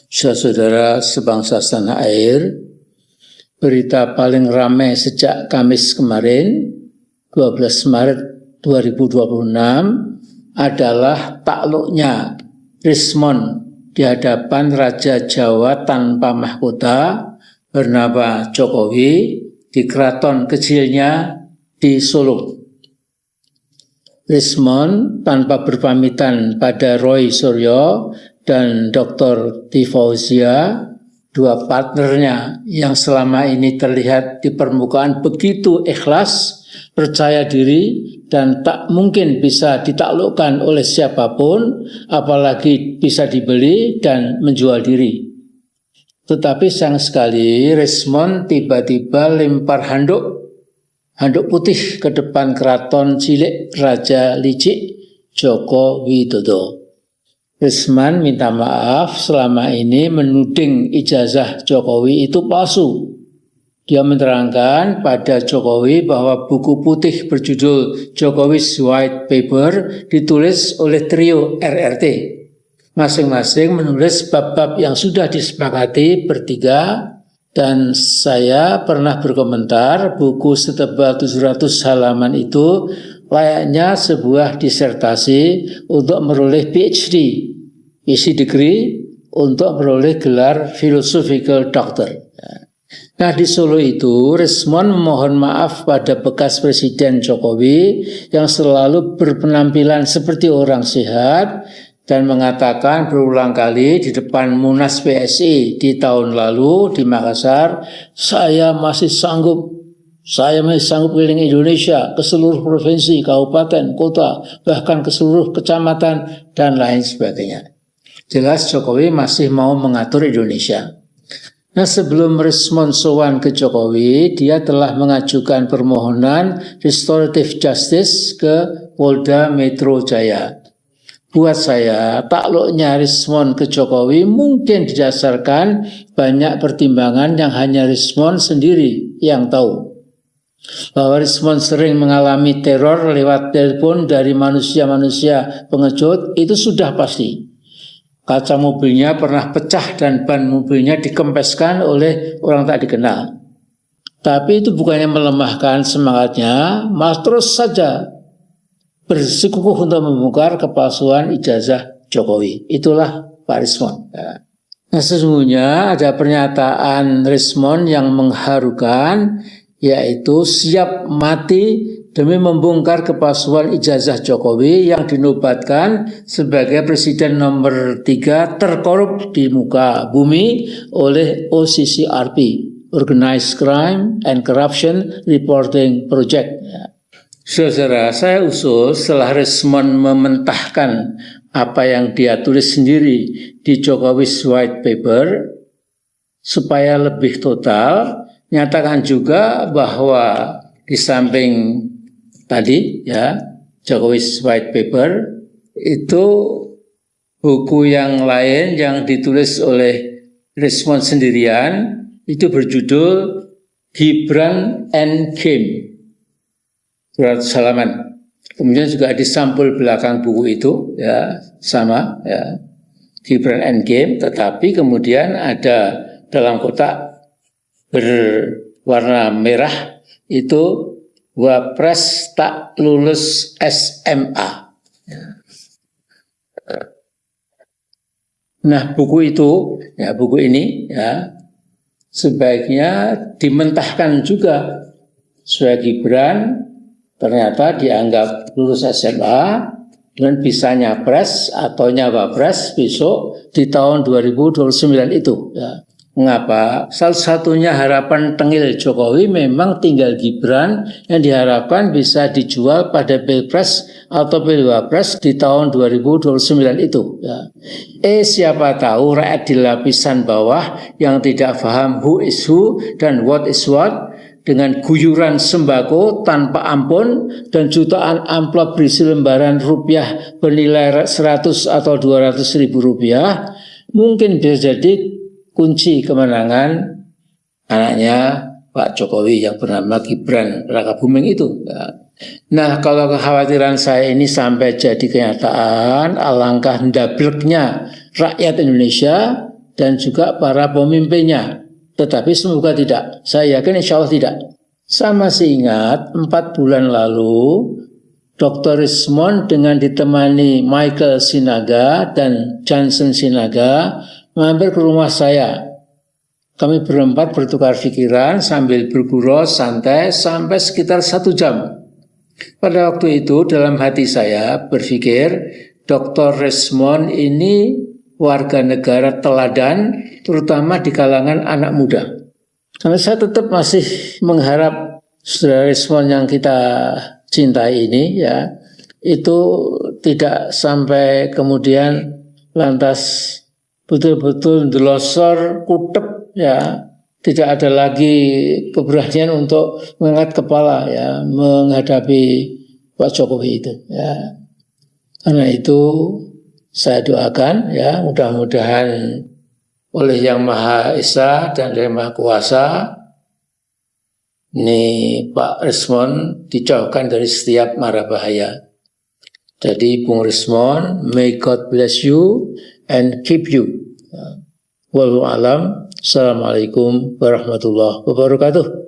Saudara sebangsa setanah air, berita paling ramai sejak Kamis kemarin, 12 Maret 2026, adalah takluknya Rismond di hadapan Raja Jawa tanpa mahkota bernama Jokowi di keraton kecilnya di Solo. Rismond tanpa berpamitan pada Roy Suryo dan Dr. Tifauzia, dua partnernya yang selama ini terlihat di permukaan begitu ikhlas, percaya diri, dan tak mungkin bisa ditaklukkan oleh siapapun, apalagi bisa dibeli dan menjual diri. Tetapi sayang sekali, Rismond tiba-tiba lempar handuk putih ke depan keraton cilik Raja Licik Joko Widodo. Rismond minta maaf selama ini menuding ijazah Jokowi itu palsu. Dia menerangkan pada Jokowi bahwa buku putih berjudul Jokowi's White Paper ditulis oleh trio RRT. Masing-masing menulis bab-bab yang sudah disepakati bertiga, dan saya pernah berkomentar buku setebal 700 halaman itu layaknya sebuah disertasi untuk meroleh PhD, isi degree untuk meroleh gelar philosophical doctor. Nah, di Solo itu Rismond memohon maaf pada bekas Presiden Jokowi yang selalu berpenampilan seperti orang sehat dan mengatakan berulang kali di depan Munas PSI di tahun lalu di Makassar, saya masih sanggup keliling Indonesia ke seluruh provinsi, kabupaten, kota, bahkan ke seluruh kecamatan dan lain sebagainya. Jelas Jokowi masih mau mengatur Indonesia. Nah, sebelum Rismond sowan ke Jokowi, dia telah mengajukan permohonan restoratif justice ke Polda Metro Jaya. Buat saya, takluknya Rismond ke Jokowi mungkin didasarkan banyak pertimbangan yang hanya Rismond sendiri yang tahu. Bahwa Rismond sering mengalami teror lewat telepon dari manusia-manusia pengecut, itu sudah pasti. Kaca mobilnya pernah pecah dan ban mobilnya dikempeskan oleh orang tak dikenal. Tapi itu bukannya melemahkan semangatnya, malah terus saja bersikukuh untuk membongkar kepalsuan ijazah Jokowi. Itulah Pak Rismond. Nah, sesungguhnya ada pernyataan Rismond yang mengharukan, yaitu siap mati demi membongkar kepalsuan ijazah Jokowi yang dinobatkan sebagai Presiden nomor 3 terkorup di muka bumi oleh OCCRP, Organized Crime and Corruption Reporting Project. Saudara, saya usul setelah Rismond mementahkan apa yang dia tulis sendiri di Jokowi's White Paper, supaya lebih total, nyatakan juga bahwa di samping tadi ya Jokowi's White Paper itu buku yang lain yang ditulis oleh Rismond sendirian itu berjudul Gibran Endgame, 200 halaman. Kemudian juga di sampul belakang buku itu ya sama ya Gibran Endgame, tetapi kemudian ada dalam kotak berwarna merah itu Wapres tak lulus SMA. Nah, buku itu, ya buku ini, ya sebaiknya dimentahkan juga. Supaya Gibran ternyata dianggap lulus SMA dan bisa nyapres atau nyawapres besok di tahun 2029 itu. Ya. Mengapa? Salah satunya harapan tengil Jokowi memang tinggal Gibran yang diharapkan bisa dijual pada Pilpres atau Pilwapres di tahun 2029 itu. Ya. Siapa tahu rakyat di lapisan bawah yang tidak paham who is who dan what is what, dengan guyuran sembako tanpa ampun dan jutaan amplop berisi lembaran rupiah bernilai 100 atau 200 ribu rupiah, mungkin bisa jadi kunci kemenangan anaknya Pak Jokowi yang bernama Gibran Rakabuming itu. Nah, kalau kekhawatiran saya ini sampai jadi kenyataan, alangkah ndableknya rakyat Indonesia dan juga para pemimpinnya. Tetapi semoga tidak. Saya yakin insya Allah tidak. Saya masih ingat 4 bulan lalu Dr. Rismond dengan ditemani Michael Sinaga dan Johnson Sinaga mampir ke rumah saya. Kami berempat bertukar pikiran sambil bergurau santai sampai sekitar 1 jam. Pada waktu itu dalam hati saya berpikir Dr. Rismond ini warga negara teladan terutama di kalangan anak muda. Karena saya tetap masih mengharap saudara Rismond yang kita cintai ini ya itu tidak sampai kemudian lantas betul-betul delosor kutep ya, tidak ada lagi keberanian untuk mengangkat kepala ya menghadapi Pak Jokowi itu ya. Karena itu saya doakan ya mudah-mudahan oleh Yang Maha Esa dan Yang Maha Kuasa ini Pak Rismond dijauhkan dari setiap mara bahaya. Jadi Bung Rismond, may God bless you and keep you. Wallahu alam. Assalamualaikum warahmatullahi wabarakatuh.